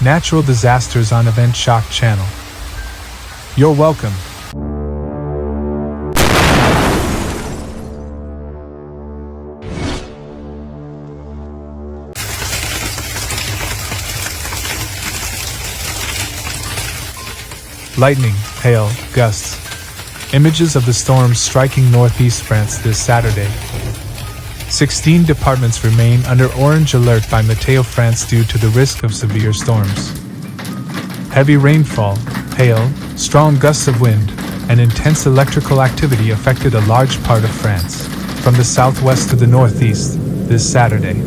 Natural Disasters on Event Shock Channel. You're welcome. Lightning, hail, gusts. Images of the storms striking northeast France this Saturday. 16 departments remain under orange alert by Meteo France due to the risk of severe storms. Heavy rainfall, hail, strong gusts of wind, and intense electrical activity affected a large part of France, from the southwest to the northeast, this Saturday.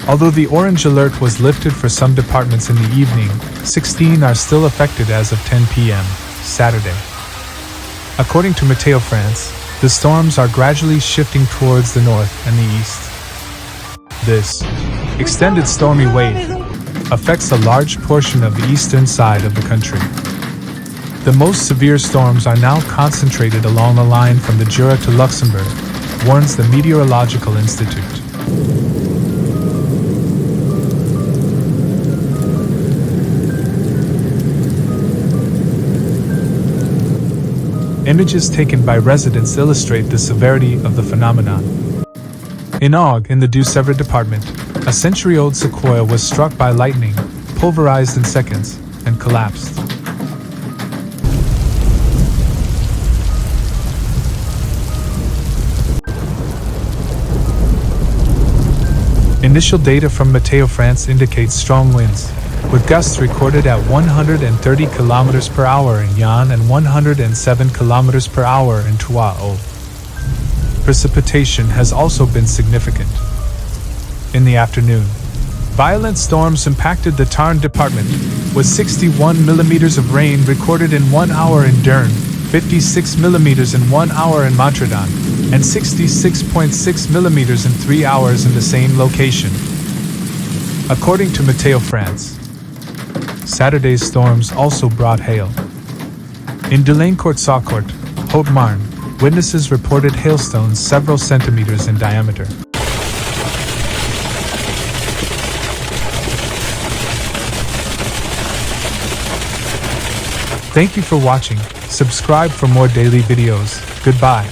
Although the orange alert was lifted for some departments in the evening, 16 are still affected as of 10 p.m. Saturday. According to Meteo France, the storms are gradually shifting towards the north and the east. This extended stormy wave affects a large portion of the eastern side of the country. The most severe storms are now concentrated along the line from the Jura to Luxembourg, warns the Meteorological Institute. Images taken by residents illustrate the severity of the phenomenon. In Og, in the Deux-Sèvres department, a century-old sequoia was struck by lightning, pulverized in seconds, and collapsed. Initial data from Meteo France indicates strong winds, with gusts recorded at 130 km per hour in Yann and 107 km per hour in Torrential. Precipitation has also been significant. In the afternoon, violent storms impacted the Tarn department, with 61 mm of rain recorded in 1 hour in Dern, 56 mm in 1 hour in Montredon, and 66.6 mm in 3 hours in the same location. According to Meteo France, Saturday's storms also brought hail. In Delancourt-Saucourt, Haute-Marne, witnesses reported hailstones several centimeters in diameter. Thank you for watching. Subscribe for more daily videos. Goodbye.